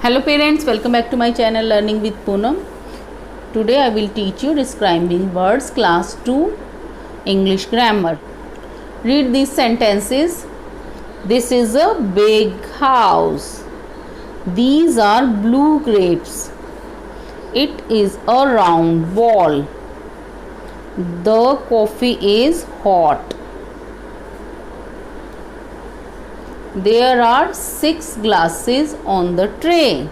Hello parents, welcome back to my channel Learning with Poonam. Today I will teach you describing words class 2 English grammar. Read these sentences. This is a big house. These are blue grapes. It is a round ball. The coffee is hot. There are 6 glasses on the tray.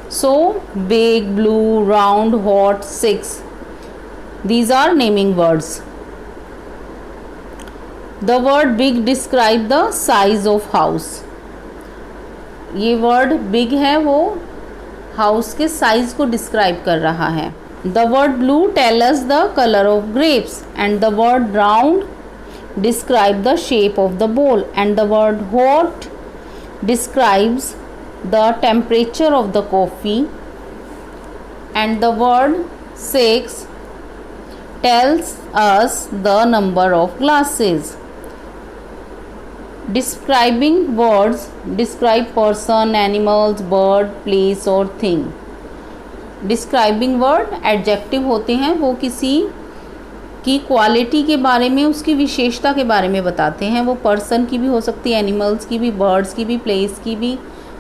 So, big, blue, round, hot, 6. These are naming words. The word big describe the size of house. ये word big है, वो house के size को describe कर रहा है. The word blue tell us the color of grapes and the word round describe the shape of the bowl and the word hot describes the temperature of the coffee and the word 6 tells us the number of glasses. Describing words describe person, animals, bird, place और thing. Describing word adjective होते हैं, वो किसी की quality के बारे में, उसकी विशेषता के बारे में बताते हैं. वो पर्सन की भी हो सकती है, एनिमल्स की भी, बर्ड्स की भी, प्लेस की भी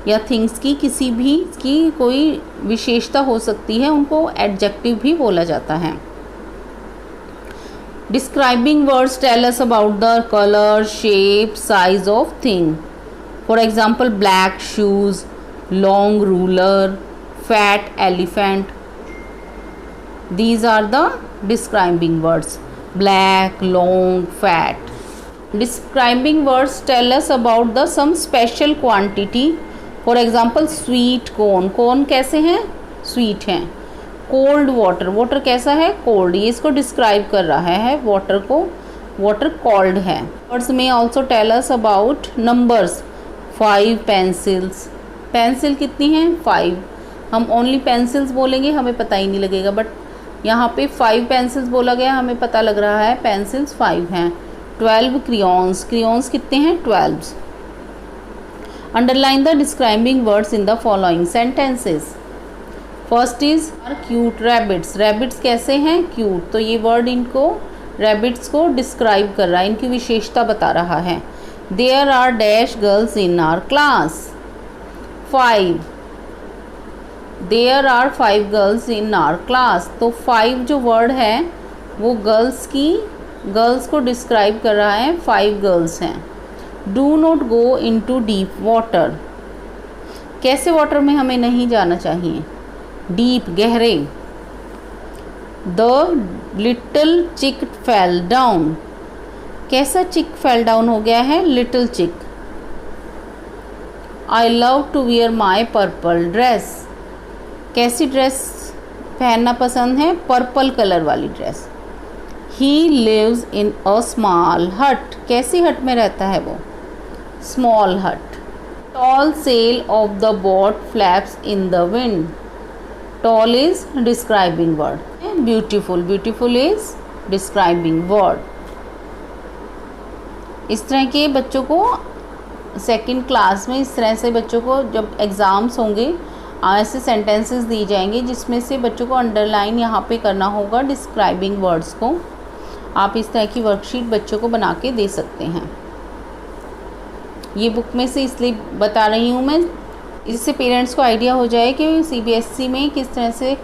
या थिंग्स की, किसी भी की कोई विशेषता हो सकती है, उनको एडजेक्टिव भी बोला जाता है. Describing words tell us about the colour, shape, size of thing. For example black shoes, long ruler, fat elephant. These are the describing words. Black, long, fat. Describing words tell us about the some special quantity. For example, sweet corn. Corn कैसे हैं? Sweet हैं. Cold water. Water कैसा है? Cold. ये इसको describe कर रहा है water को. Water cold है. Words may also tell us about numbers. 5 pencils. Pencil कितनी हैं? 5. हम only pencils बोलेंगे, हमें पता ही नहीं लगेगा, बट यहाँ पे 5 पेंसिल्स बोला गया, हमें पता लग रहा है पेंसिल्स 5 हैं. 12 क्रियॉन्स. क्रियॉन्स कितने हैं? 12. Underline the describing words in the following sentences. First is cute rabbits. Rabbits कैसे हैं? क्यूट. तो ये वर्ड इनको रैबिट्स को डिस्क्राइब कर रहा है, इनकी विशेषता बता रहा है. There are dash girls in our class. 5. There are 5 girls in our class. तो 5 जो वर्ड है वो गर्ल्स को डिस्क्राइब कर रहा है. 5 गर्ल्स हैं. Do not go into deep water. कैसे वाटर में हमें नहीं जाना चाहिए? डीप, गहरे. The little chick fell down. कैसा चिक फेल डाउन हो गया है? Little chick. I love to wear my purple dress. कैसी ड्रेस पहनना पसंद है? पर्पल कलर वाली dress. He lives in a small hut. कैसी हट में रहता है वो? Small hut. Tall sail of the boat flaps in the wind. Tall is describing word. Beautiful. Beautiful is describing word. इस तरह के बच्चों को सेकंड क्लास में, इस तरह से बच्चों को जब एग्ज़ाम्स होंगे ऐसे सेंटेंसेस दी जाएंगे जिसमें से बच्चों को अंडरलाइन यहाँ पे करना होगा डिस्क्राइबिंग वर्ड्स को. आप इस तरह की वर्कशीट बच्चों को बना के दे सकते हैं. ये बुक में से इसलिए बता रही हूँ मैं, इससे पेरेंट्स को आइडिया हो जाए कि CBSE में किस तरह से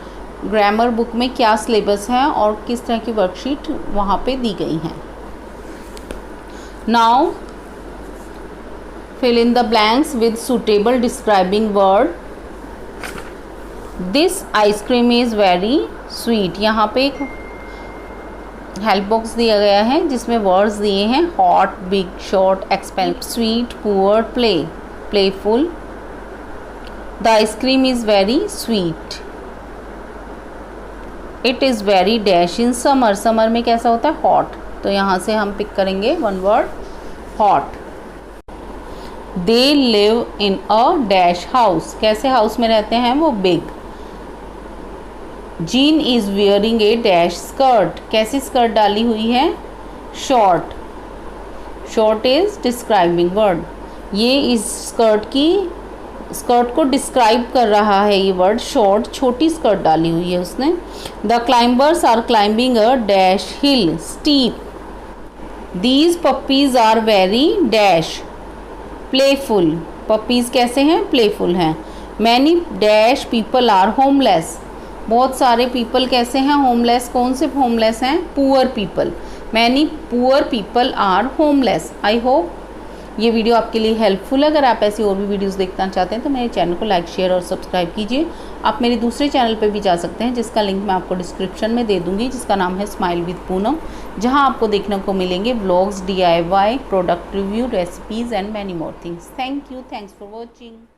ग्रामर बुक में क्या सिलेबस है और किस तरह की वर्कशीट वहाँ पे दी गई हैं. Now fill in the blanks with suitable describing word. This ice cream is very sweet. यहाँ पे एक हेल्प बॉक्स दिया गया है जिसमें वर्ड्स दिए हैं. Hot, big, short, expensive, sweet, poor, playful. The ice cream is very sweet. It is very dash in summer. Summer में कैसा होता है? हॉट. तो यहाँ से हम पिक करेंगे one word, hot. They live in a dash house. कैसे हाउस में रहते हैं वो? Big. Gene is wearing A dash skirt. कैसी स्कर्ट डाली हुई है? Short. Short is describing word. ये इस स्कर्ट की स्कर्ट को डिस्क्राइब कर रहा है ये वर्ड, शॉर्ट, छोटी स्कर्ट डाली हुई है उसने। The climbers are climbing a dash hill steep. These puppies are very dash playful. Puppies कैसे हैं? प्लेफुल हैं। Many dash people are homeless. बहुत सारे पीपल कैसे हैं? होमलेस। कौन से होमलेस हैं? Poor people. Many poor people are homeless. I hope ये वीडियो आपके लिए हेल्पफुल है। अगर आप ऐसी और भी वीडियोस देखना चाहते हैं तो मेरे चैनल को लाइक, शेयर और सब्सक्राइब कीजिए। आप मेरे दूसरे चैनल पे भी जा सकते हैं जिसका लिंक मैं आपको डिस्क्रिप्शन में दे दूँगी, जिसका नाम है स्माइल विद पूनम, जहाँ आपको देखने को मिलेंगे vlogs, DIY, product review, recipes and many more things. Thank you, thanks for watching.